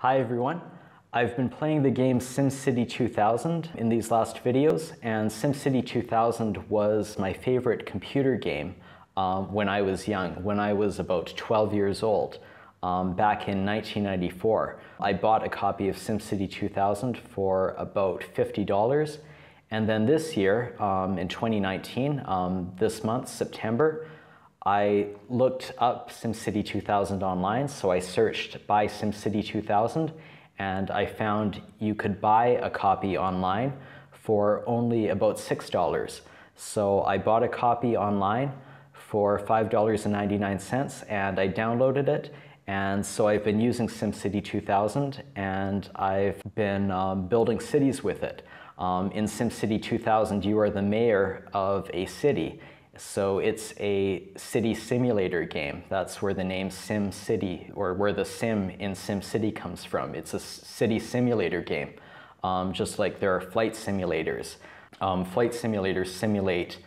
Hi everyone. I've been playing the game SimCity 2000 in these last videos, and SimCity 2000 was my favorite computer game when I was young, when I was about 12 years old, back in 1994. I bought a copy of SimCity 2000 for about $50, and then this year, in 2019, this month, September, I looked up SimCity 2000 online, so I searched "buy SimCity 2000" and I found you could buy a copy online for only about $6. So I bought a copy online for $5.99 and I downloaded it, and so I've been using SimCity 2000 and I've been building cities with it. In SimCity 2000, you are the mayor of a city. So it's a city simulator game. That's where the name SimCity, or where the sim in SimCity comes from. It's a city simulator game, just like there are flight simulators. Flight simulators simulate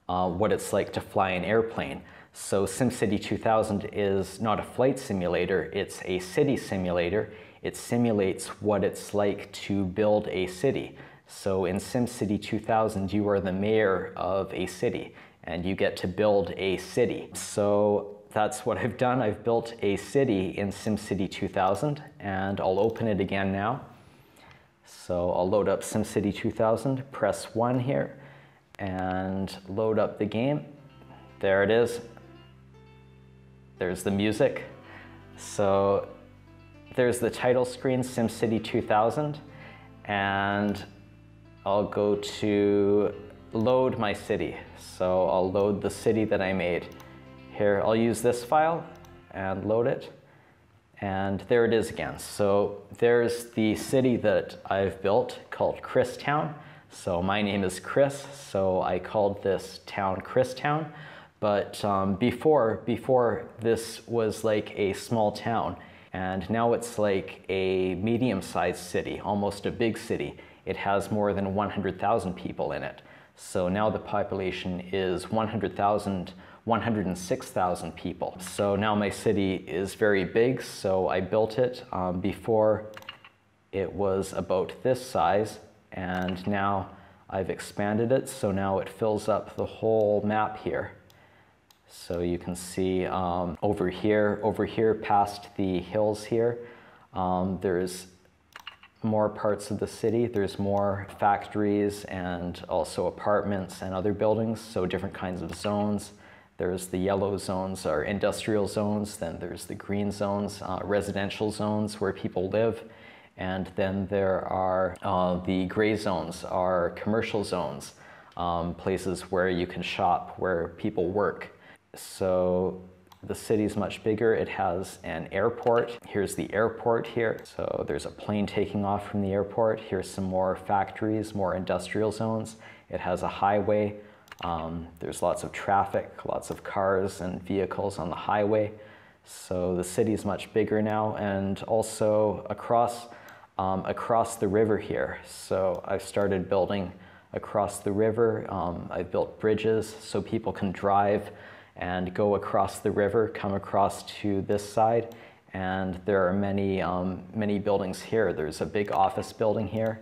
what it's like to fly an airplane. So SimCity 2000 is not a flight simulator, it's a city simulator. It simulates what it's like to build a city. So in SimCity 2000, you are the mayor of a city, and you get to build a city. So that's what I've done. I've built a city in SimCity 2000, and I'll open it again now. So I'll load up SimCity 2000, press 1 here, and load up the game. There it is. There's the music. So there's the title screen, SimCity 2000, and I'll go to load my city. So I'll load the city that I made. Here, I'll use this file and load it. And there it is again. So there's the city that I've built called Christown. So my name is Chris, so I called this town Christown. But before this was like a small town, and now it's like a medium-sized city, almost a big city. It has more than 100,000 people in it. So now the population is 106,000 people. So now my city is very big, so I built it. Before it was about this size, and now I've expanded it, so now it fills up the whole map here. So you can see over here past the hills here, there's more parts of the city. There's more factories and also apartments and other buildings, so different kinds of zones. There's the yellow zones are industrial zones, then there's the green zones, residential zones where people live, and then there are the gray zones are commercial zones, places where you can shop, where people work. So the city's much bigger. It has an airport. Here's the airport here. So there's a plane taking off from the airport. Here's some more factories, more industrial zones. It has a highway. There's lots of traffic, lots of cars and vehicles on the highway. So the city's much bigger now, and also across the river here. So I've started building across the river. I've built bridges so people can drive and go across the river, come across to this side, and there are many buildings here. There's a big office building here.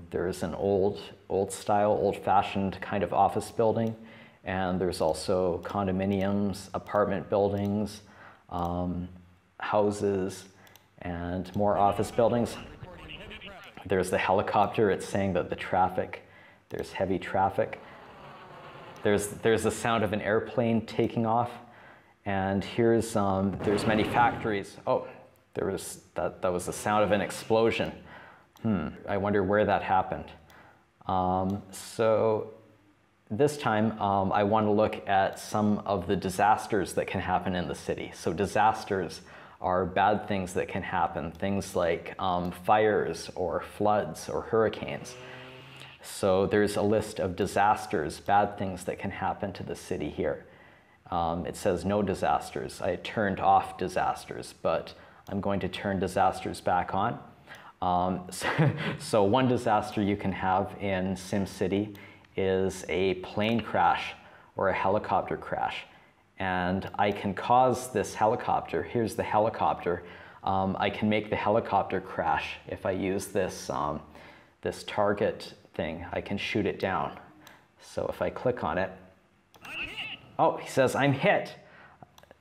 There's an old-fashioned kind of office building, and there's also condominiums, apartment buildings, houses, and more office buildings. There's the helicopter. It's saying that there's heavy traffic. There's the sound of an airplane taking off, and there's many factories. Oh, that was the sound of an explosion. I wonder where that happened. So this time I want to look at some of the disasters that can happen in the city. So disasters are bad things that can happen, things like fires or floods or hurricanes. So there's a list of disasters, bad things that can happen to the city here. It says no disasters. I turned off disasters, but I'm going to turn disasters back on. So one disaster you can have in SimCity is a plane crash or a helicopter crash. And I can cause this helicopter. Here's the helicopter. I can make the helicopter crash if I use this, this target thing. I can shoot it down. So if I click on it, oh, he says I'm hit.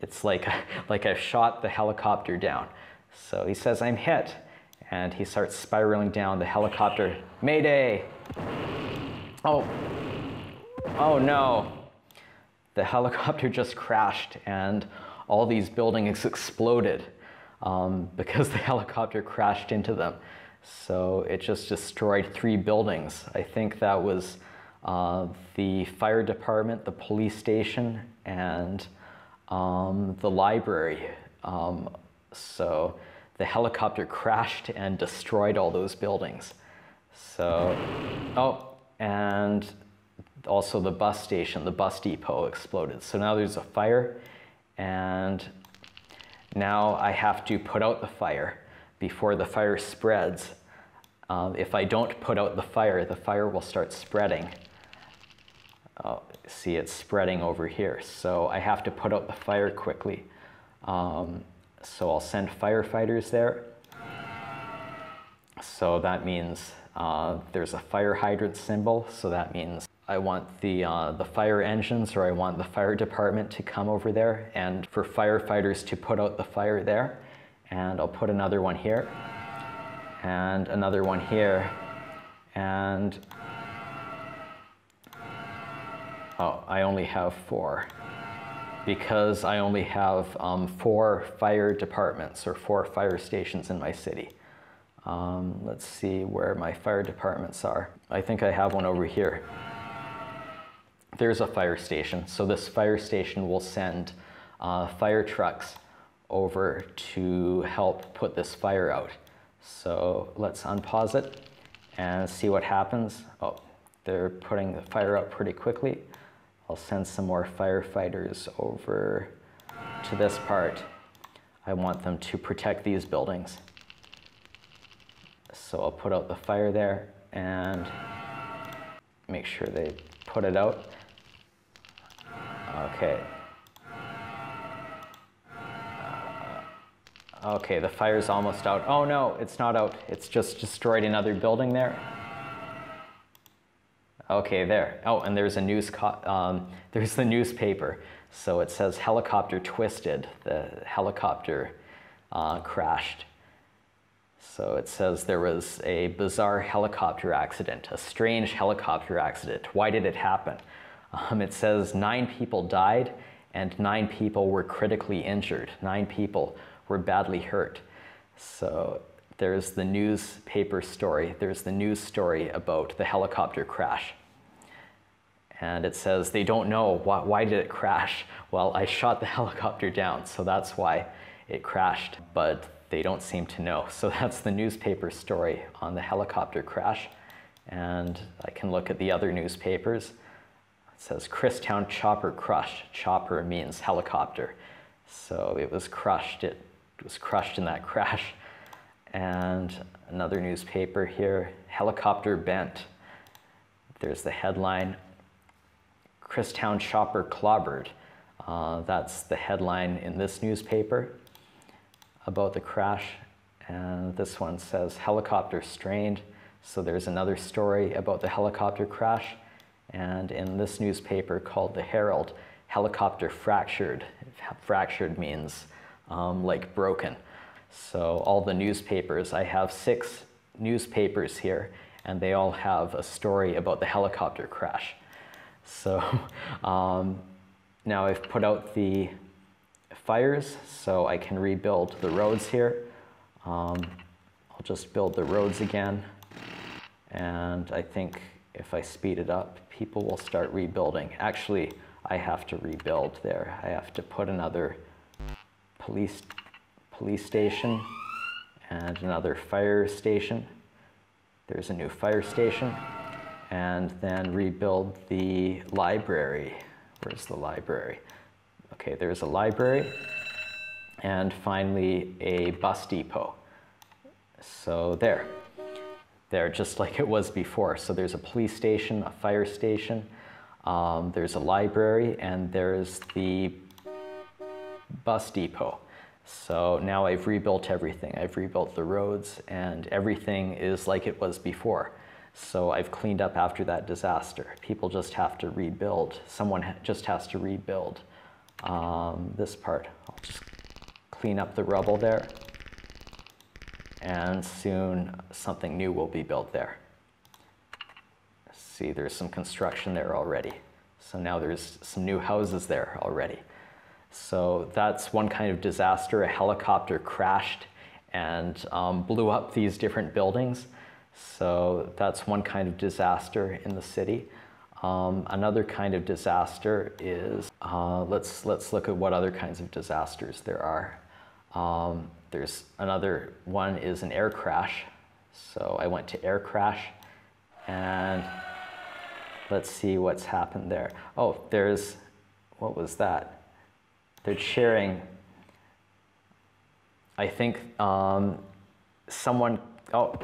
It's like I've shot the helicopter down. So he says I'm hit, and he starts spiraling down the helicopter. Mayday! Oh, oh no. The helicopter just crashed and all these buildings exploded because the helicopter crashed into them. So it just destroyed 3 buildings. I think that was the fire department, the police station, and the library. So the helicopter crashed and destroyed all those buildings. So, oh, and also the bus station, the bus depot exploded. So now there's a fire, and now I have to put out the fire before the fire spreads. If I don't put out the fire will start spreading. Oh, see, it's spreading over here. So I have to put out the fire quickly. So I'll send firefighters there. So that means there's a fire hydrant symbol. So that means I want the fire engines, or I want the fire department to come over there, and for firefighters to put out the fire there. And I'll put another one here, and another one here, and oh, I only have 4 because I only have 4 fire departments, or 4 fire stations in my city. Let's see where my fire departments are. I think I have one over here. There's a fire station. So this fire station will send fire trucks over to help put this fire out. So let's unpause it and see what happens. Oh, they're putting the fire out pretty quickly. I'll send some more firefighters over to this part. I want them to protect these buildings. So I'll put out the fire there and make sure they put it out. Okay. Okay, the fire's almost out. Oh no, it's not out. It's just destroyed another building there. Okay, there. Oh, and there's a there's the newspaper. So it says helicopter twisted. The helicopter crashed. So it says there was a bizarre helicopter accident, a strange helicopter accident. Why did it happen? It says 9 people died and 9 people were critically injured. 9 people were badly hurt. So there's the newspaper story. There's the news story about the helicopter crash. And it says they don't know why did it crash. Well, I shot the helicopter down, so that's why it crashed, but they don't seem to know. So that's the newspaper story on the helicopter crash. And I can look at the other newspapers. It says Christown chopper crushed. Chopper means helicopter. So it was crushed. It was crushed in that crash. And another newspaper here, helicopter bent. There's the headline, Christown chopper clobbered. That's the headline in this newspaper about the crash. And this one says helicopter strained. So there's another story about the helicopter crash. And in this newspaper called the Herald, helicopter fractured. Fractured means like broken. So all the newspapers, I have 6 newspapers here, and they all have a story about the helicopter crash. So now I've put out the fires, so I can rebuild the roads here. I'll just build the roads again, and I think if I speed it up, people will start rebuilding. Actually, I have to rebuild there. I have to put another police station and another fire station. There's a new fire station. And then rebuild the library. Where's the library? Okay, there's a library. And finally, a bus depot. So there, just like it was before. So there's a police station, a fire station, there's a library, and there's the bus depot. So now I've rebuilt everything. I've rebuilt the roads and everything is like it was before. So I've cleaned up after that disaster. People just have to rebuild. Someone just has to rebuild this part. I'll just clean up the rubble there. And soon something new will be built there. See, there's some construction there already. So now there's some new houses there already. So that's one kind of disaster. A helicopter crashed and blew up these different buildings. So that's one kind of disaster in the city. Another kind of disaster is, let's look at what other kinds of disasters there are. There's another one is an air crash. So I went to air crash and let's see what's happened there. Oh, there's, what was that? They're sharing, I think someone, oh,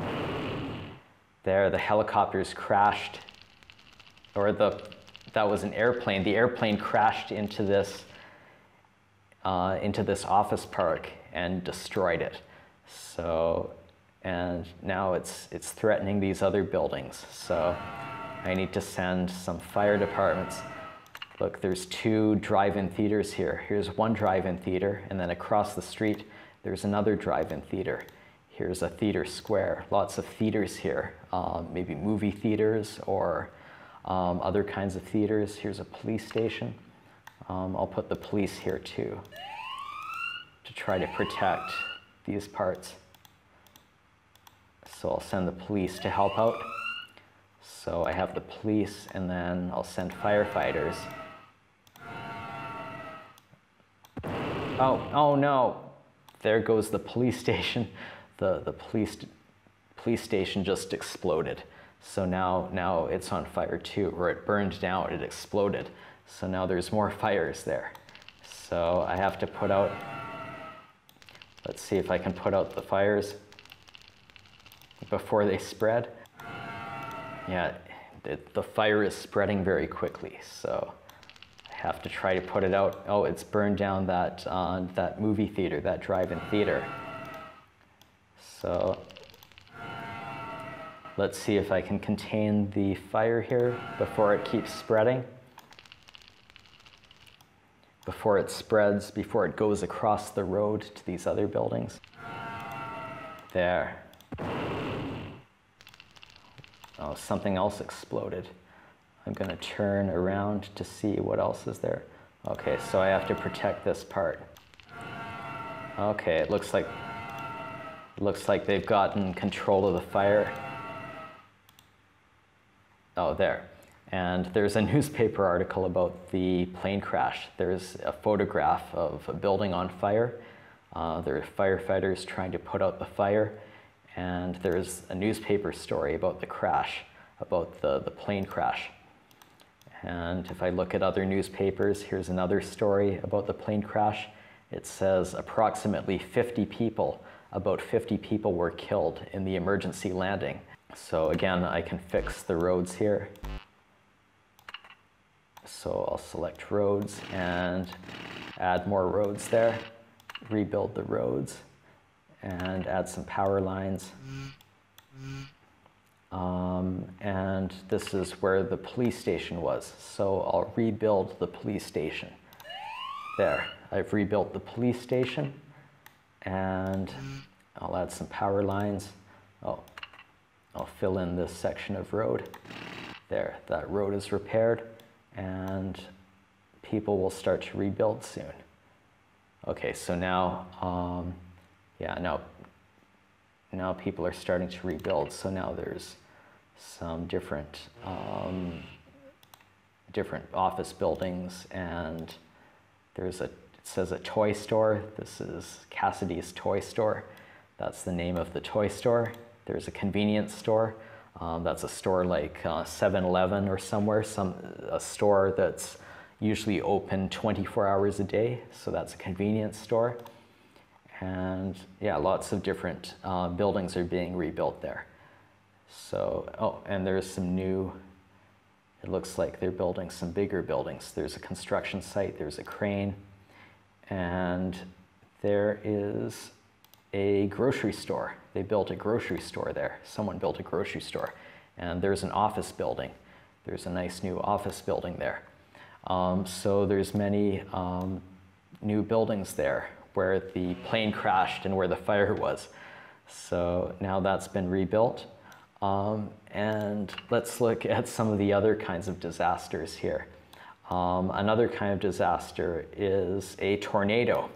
there, the helicopters crashed, or that was an airplane. The airplane crashed into this office park and destroyed it. So, and now it's threatening these other buildings. So I need to send some fire departments. Look, there's 2 drive-in theaters here. Here's one drive-in theater, and then across the street, there's another drive-in theater. Here's a theater square. Lots of theaters here, maybe movie theaters or other kinds of theaters. Here's a police station. I'll put the police here too, to try to protect these parts. So I'll send the police to help out. So I have the police, and then I'll send firefighters. Oh no, there goes the police station. The police station just exploded. So now it's on fire too, or it burned down, it exploded. So now there's more fires there. So I have to put out, let's see if I can put out the fires before they spread. Yeah, the fire is spreading very quickly, so I have to try to put it out. Oh, it's burned down that movie theater, that drive-in theater. So let's see if I can contain the fire here before it keeps spreading. Before it spreads, before it goes across the road to these other buildings. There. Oh, something else exploded. I'm going to turn around to see what else is there. Okay, so I have to protect this part. Okay, it looks like they've gotten control of the fire. Oh, there. And there's a newspaper article about the plane crash. There's a photograph of a building on fire. There are firefighters trying to put out the fire. And there's a newspaper story about the crash, about the plane crash. And if I look at other newspapers, here's another story about the plane crash. It says approximately 50 people, about 50 people were killed in the emergency landing. So again, I can fix the roads here. So I'll select roads and add more roads there, rebuild the roads, and add some power lines. And this is where the police station was. So I'll rebuild the police station. There, I've rebuilt the police station, and I'll add some power lines. Oh, I'll fill in this section of road. There, that road is repaired, and people will start to rebuild soon. Okay, so now, yeah, now people are starting to rebuild. So now there's some different office buildings, and there's it says a toy store. This is Cassidy's toy store. That's the name of the toy store. There's a convenience store. That's a store like 7-Eleven or somewhere, a store that's usually open 24 hours a day. So that's a convenience store. And yeah, lots of different buildings are being rebuilt there. So, oh, and there's some new, it looks like they're building some bigger buildings. There's a construction site, there's a crane, and there is a grocery store. They built a grocery store there. Someone built a grocery store. And there's an office building. There's a nice new office building there. So there's many new buildings there where the plane crashed and where the fire was. So now that's been rebuilt. And let's look at some of the other kinds of disasters here. Another kind of disaster is a tornado.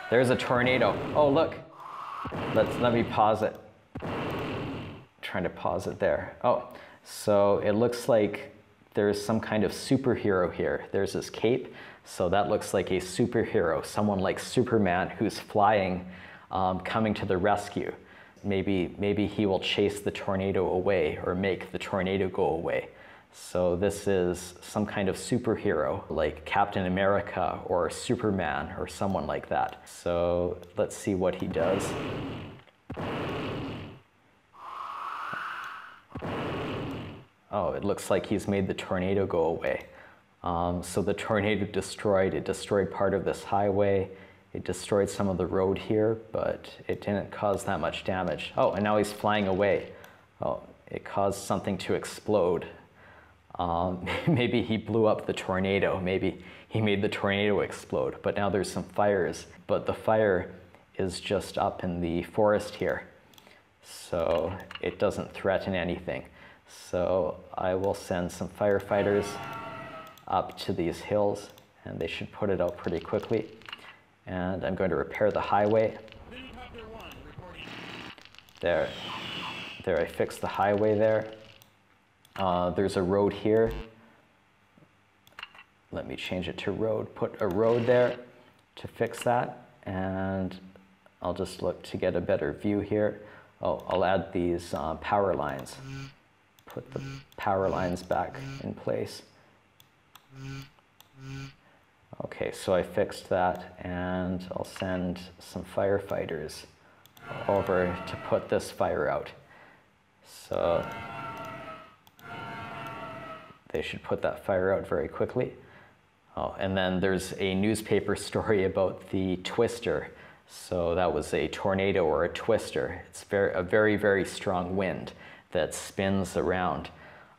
There's a tornado. Oh, look. Let me pause it. Trying to pause it there. Oh, so it looks like there's some kind of superhero here. There's this cape, so that looks like a superhero, someone like Superman who's flying, coming to the rescue. Maybe he will chase the tornado away or make the tornado go away. So this is some kind of superhero like Captain America or Superman or someone like that. So let's see what he does. Oh, it looks like he's made the tornado go away. So the tornado destroyed part of this highway. It destroyed some of the road here, but it didn't cause that much damage. Oh, and now he's flying away. Oh, it caused something to explode. Maybe he blew up the tornado. Maybe he made the tornado explode. But now there's some fires. But the fire is just up in the forest here. So it doesn't threaten anything. So I will send some firefighters up to these hills, and they should put it out pretty quickly. And I'm going to repair the highway. There I fixed the highway there. There's a road here. Let me change it to road. Put a road there to fix that. And I'll just look to get a better view here. Oh, I'll add these power lines. Put the power lines back in place. Okay, so I fixed that, and I'll send some firefighters over to put this fire out. So they should put that fire out very quickly. Oh, and then there's a newspaper story about the twister. So that was a tornado or a twister. It's a very, very strong wind that spins around.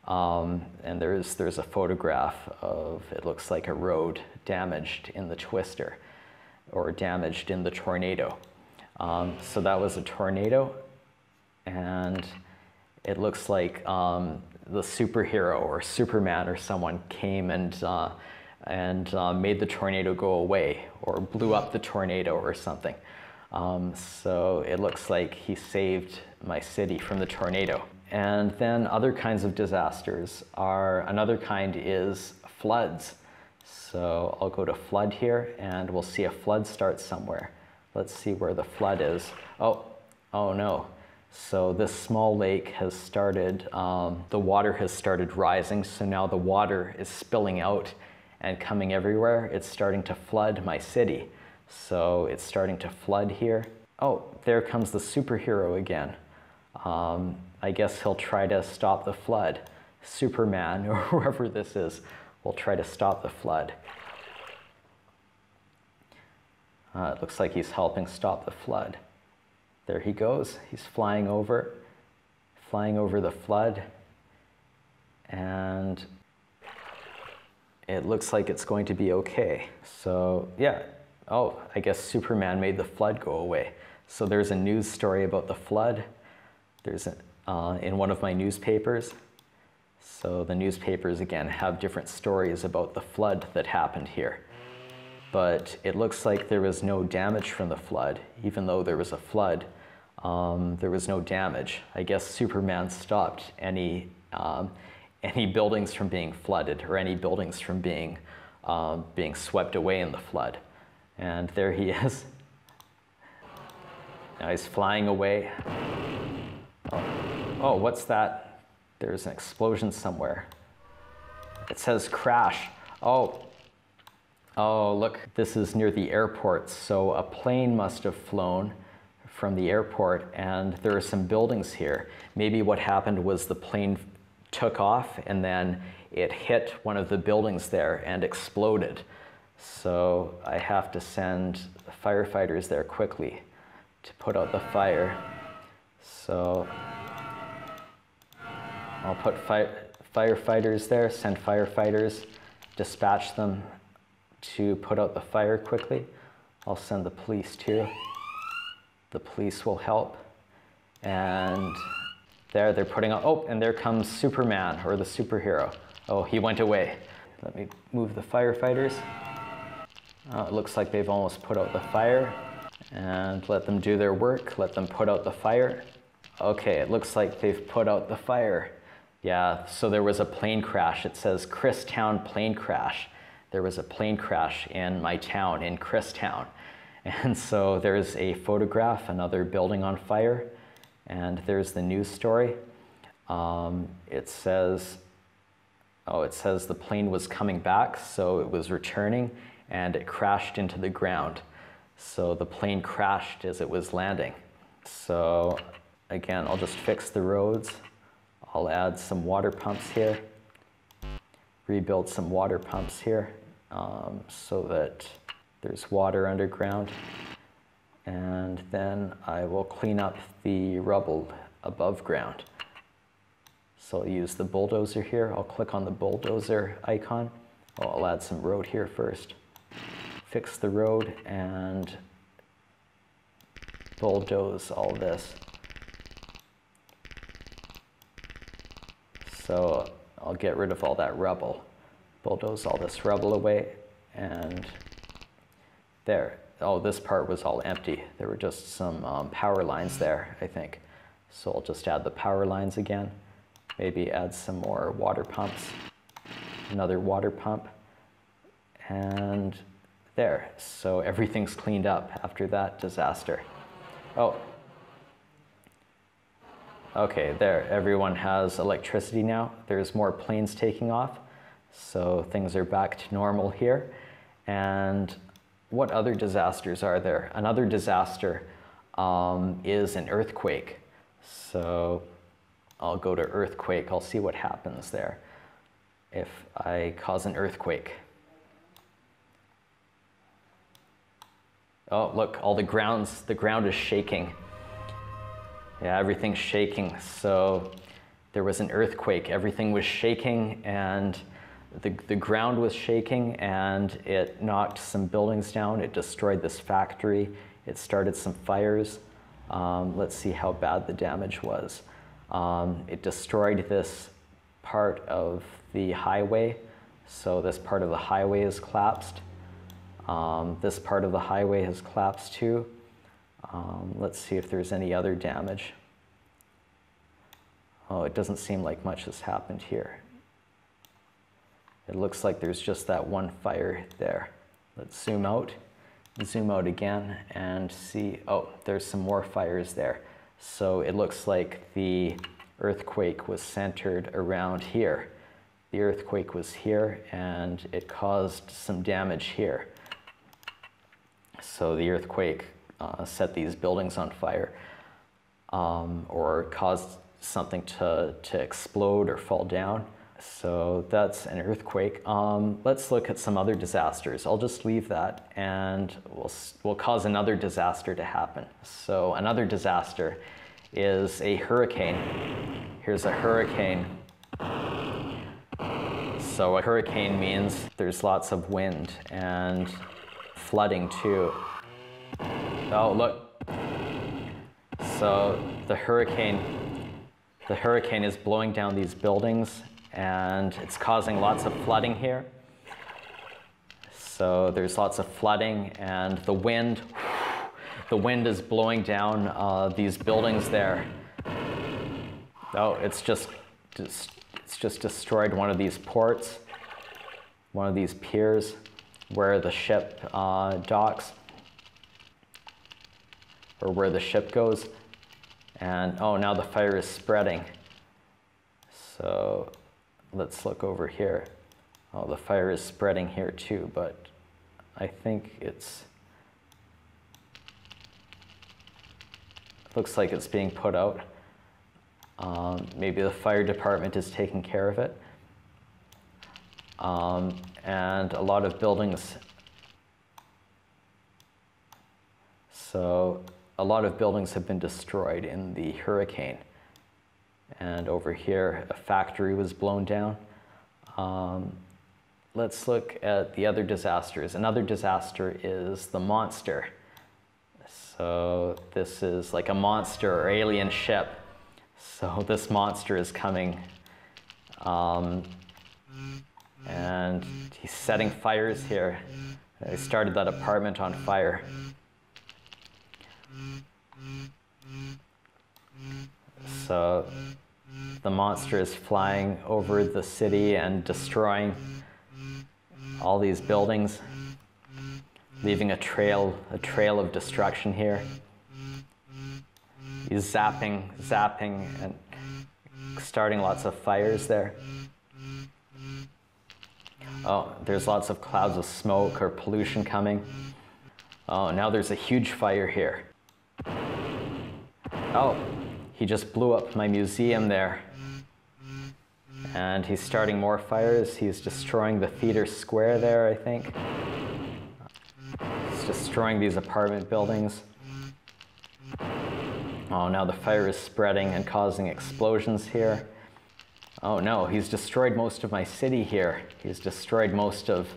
And there's a photograph of, it looks like a road damaged in the twister or damaged in the tornado. So that was a tornado, and it looks like the superhero or Superman or someone came and made the tornado go away or blew up the tornado or something. So it looks like he saved my city from the tornado. And then other kinds of disasters are, another kind is floods. So I'll go to flood here, and we'll see a flood start somewhere. Let's see where the flood is. Oh no. So this small lake has started, the water has started rising, so now the water is spilling out and coming everywhere. It's starting to flood my city. So it's starting to flood here. Oh, there comes the superhero again. I guess he'll try to stop the flood. Superman, or whoever this is, will try to stop the flood. It looks like he's helping stop the flood. There he goes. He's flying over the flood. And it looks like it's going to be okay. So yeah, oh, I guess Superman made the flood go away. So there's a news story about the flood. There's in one of my newspapers. So the newspapers, again, have different stories about the flood that happened here. But it looks like there was no damage from the flood. Even though there was a flood, there was no damage. I guess Superman stopped any buildings from being flooded or any buildings from being swept away in the flood. And there he is. Now he's flying away. Oh, what's that? There's an explosion somewhere. It says crash. Oh, look, this is near the airport. So a plane must have flown from the airport, and there are some buildings here. Maybe what happened was the plane took off and then it hit one of the buildings there and exploded. So I have to send firefighters there quickly to put out the fire. So I'll put firefighters there, send firefighters, dispatch them to put out the fire quickly. I'll send the police too. The police will help. And there they're putting out, oh, and there comes Superman, or the superhero. Oh, he went away. Let me move the firefighters. It looks like they've almost put out the fire. And let them do their work, let them put out the fire. Okay, it looks like they've put out the fire. Yeah, so there was a plane crash. It says Christown plane crash. There was a plane crash in my town, in Christown. And so there's a photograph, another building on fire, and there's the news story. It says the plane was coming back, so it was returning, and it crashed into the ground. So the plane crashed as it was landing. So again, I'll just fix the roads. I'll add some water pumps here, rebuild some water pumps here so that there's water underground. And then I will clean up the rubble above ground. So I'll use the bulldozer here. I'll click on the bulldozer icon. Oh, I'll add some road here first. Fix the road and bulldoze all this. So I'll get rid of all that rubble. Bulldoze all this rubble away, and there. Oh, this part was all empty. There were just some power lines there, I think. So I'll just add the power lines again. Maybe add some more water pumps. Another water pump. And there. So everything's cleaned up after that disaster. Oh. Okay, there. Everyone has electricity now. There's more planes taking off. So things are back to normal here. And what other disasters are there? Another disaster is an earthquake. So I'll go to earthquake. I'll see what happens there if I cause an earthquake. Oh, look, all the ground is shaking. Yeah, everything's shaking. So there was an earthquake. Everything was shaking, and the ground was shaking, and it knocked some buildings down. It destroyed this factory. It started some fires. Let's see how bad the damage was. It destroyed this part of the highway. So this part of the highway is collapsed. This part of the highway has collapsed too. Let's see if there's any other damage. Oh, it doesn't seem like much has happened here. It looks like there's just that one fire there. Let's zoom out again and see, oh, there's some more fires there. So it looks like the earthquake was centered around here. The earthquake was here, and it caused some damage here. So the earthquake set these buildings on fire, or caused something to explode or fall down. So that's an earthquake. Let's look at some other disasters. I'll just leave that, and we'll cause another disaster to happen. So another disaster is a hurricane. Here's a hurricane. So a hurricane means there's lots of wind and flooding too. Oh, look. So the hurricane is blowing down these buildings, and it's causing lots of flooding here. So there's lots of flooding, and the wind is blowing down these buildings there. Oh, it's just destroyed one of these ports, one of these piers where the ship docks, or where the ship goes. And oh, now the fire is spreading. So let's look over here. Oh, the fire is spreading here too, but I think it looks like it's being put out. Maybe the fire department is taking care of it. And a lot of buildings So a lot of buildings have been destroyed in the hurricane. And over here, a factory was blown down. Let's look at the other disasters. Another disaster is the monster. So this is like a monster or alien ship. So this monster is coming. And he's setting fires here. He started that apartment on fire. So the monster is flying over the city and destroying all these buildings, leaving a trail of destruction here. He's zapping, and starting lots of fires there. Oh, there's lots of clouds of smoke or pollution coming. Oh, now there's a huge fire here. Oh, he just blew up my museum there. And he's starting more fires. He's destroying the theater square there, I think. He's destroying these apartment buildings. Oh, now the fire is spreading and causing explosions here. Oh no, he's destroyed most of my city here. He's destroyed most of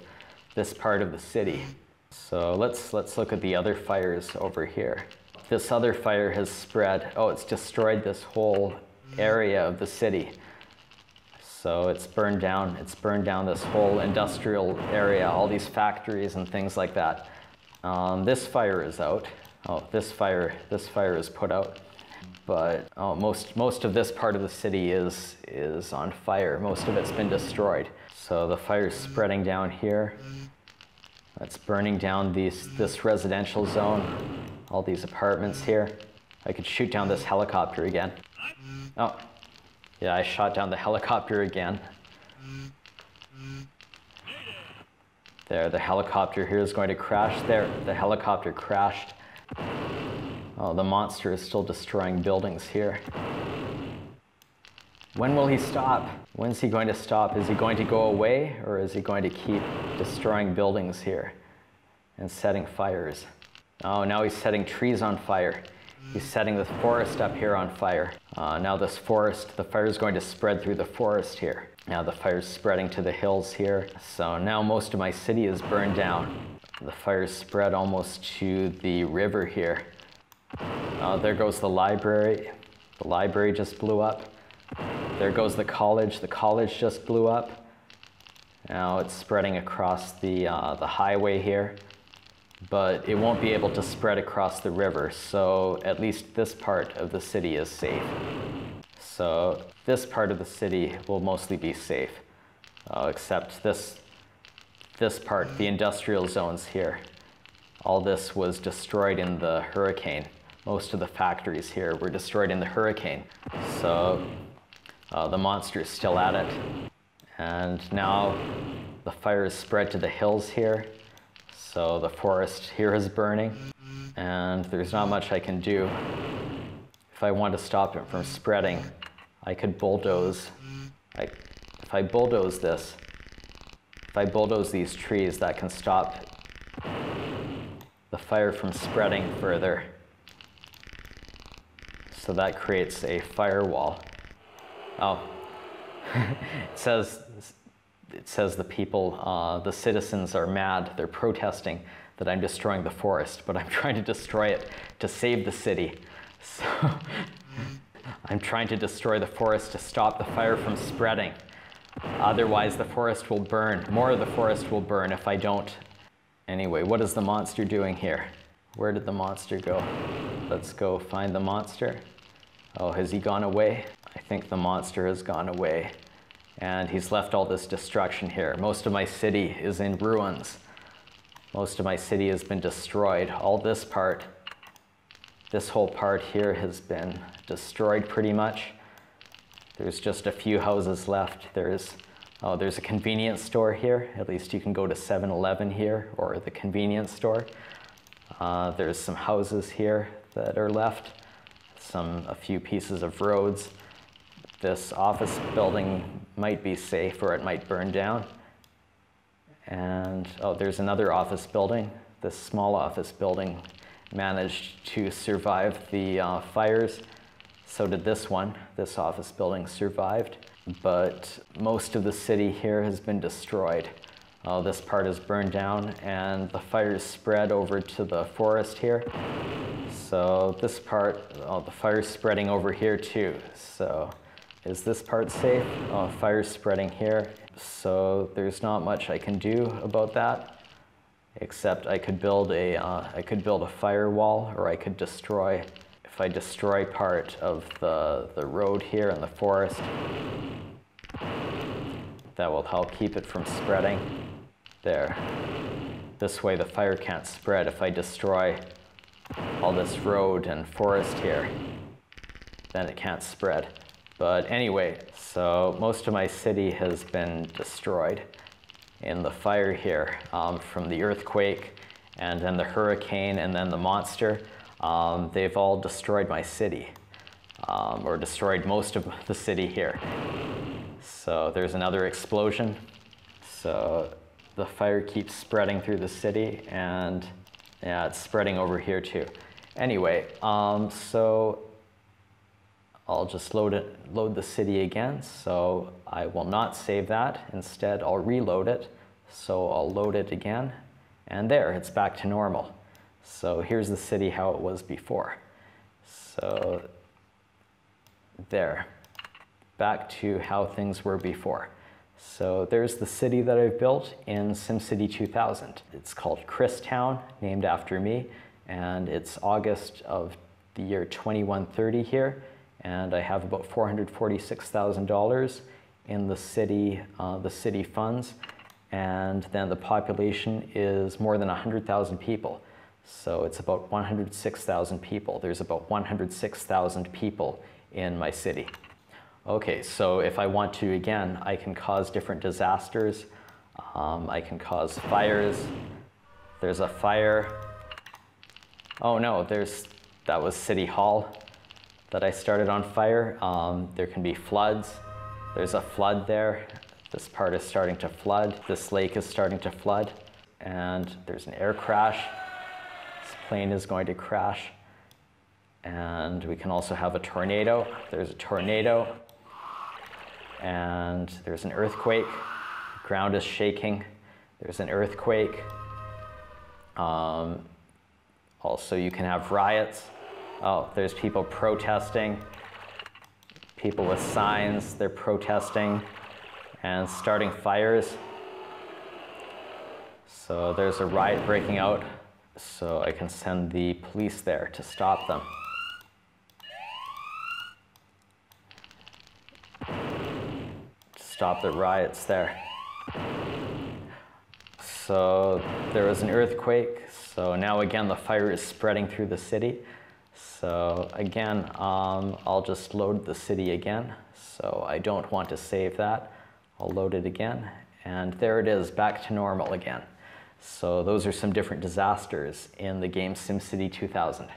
this part of the city. So let's look at the other fires over here. This other fire has spread. Oh, it's destroyed this whole area of the city. So it's burned down this whole industrial area, all these factories and things like that. This fire is out. Oh, this fire is put out. But oh, most of this part of the city is on fire. Most of it's been destroyed. So the fire's spreading down here. It's burning down this residential zone, all these apartments here. I could shoot down this helicopter again. Oh, yeah, I shot down the helicopter again. There, the helicopter here is going to crash there. The helicopter crashed. Oh, the monster is still destroying buildings here. When will he stop? When's he going to stop? Is he going to go away, or is he going to keep destroying buildings here and setting fires? Oh, now he's setting trees on fire. He's setting the forest up here on fire. Now this forest, the fire is going to spread through the forest here. Now the fire's spreading to the hills here. So now most of my city is burned down. The fire's spread almost to the river here. There goes the library. The library just blew up. There goes the college. The college just blew up. Now it's spreading across the highway here. But it won't be able to spread across the river, so at least this part of the city is safe. So this part of the city will mostly be safe, except this part, the industrial zones here. All this was destroyed in the hurricane. Most of the factories here were destroyed in the hurricane. So the monster is still at it. And now the fire is spread to the hills here. So the forest here is burning, and there's not much I can do. If I want to stop it from spreading, I could bulldoze. If I bulldoze this, if I bulldoze these trees, that can stop the fire from spreading further. So that creates a firewall. Oh, it says the people, the citizens are mad. They're protesting that I'm destroying the forest, but I'm trying to destroy it to save the city. So I'm trying to destroy the forest to stop the fire from spreading. Otherwise, the forest will burn. More of the forest will burn if I don't. Anyway, what is the monster doing here? Where did the monster go? Let's go find the monster. Oh, has he gone away? I think the monster has gone away. And he's left all this destruction here. Most of my city is in ruins. Most of my city has been destroyed. All this part, this whole part here has been destroyed pretty much. There's just a few houses left. There's a convenience store here. At least you can go to 7-Eleven here, or the convenience store. There's some houses here that are left. A few pieces of roads. This office building might be safe, or it might burn down. And oh, there's another office building. This small office building managed to survive the fires. So did this one. This office building survived, but most of the city here has been destroyed. This part is burned down, and the fires spread over to the forest here. So this part, the fire's spreading over here too. So is this part safe? Fire's spreading here. So there's not much I can do about that, except I could build a firewall, or I could destroy. If I destroy part of the road here in the forest, that will help keep it from spreading. There. This way the fire can't spread if I destroy all this road and forest here. Then it can't spread. But anyway, so most of my city has been destroyed in the fire here, from the earthquake and then the hurricane and then the monster. They've all destroyed my city, or destroyed most of the city here. So there's another explosion. So the fire keeps spreading through the city, and yeah, it's spreading over here too. Anyway, so I'll just load the city again. So I will not save that. Instead, I'll reload it. So I'll load it again, and there, it's back to normal. So here's the city how it was before. So there, back to how things were before. So there's the city that I've built in SimCity 2000. It's called Christown, named after me, and it's August of the year 2130 here, and I have about $446,000 in the city funds, and then the population is more than 100,000 people. So it's about 106,000 people. There's about 106,000 people in my city. Okay, so if I want to, again, I can cause different disasters. I can cause fires. There's a fire. Oh no, that was City Hall that I started on fire. There can be floods. There's a flood there. This part is starting to flood. This lake is starting to flood. And there's an air crash. This plane is going to crash. And we can also have a tornado. There's a tornado. And there's an earthquake. The ground is shaking. There's an earthquake. Also, you can have riots. Oh, there's people protesting. People with signs, they're protesting and starting fires. So there's a riot breaking out. So I can send the police there to stop them. Stop the riots there. So there was an earthquake. So now again the fire is spreading through the city. So again, I'll just load the city again. So I don't want to save that. I'll load it again. And there it is, back to normal again. So those are some different disasters in the game SimCity 2000.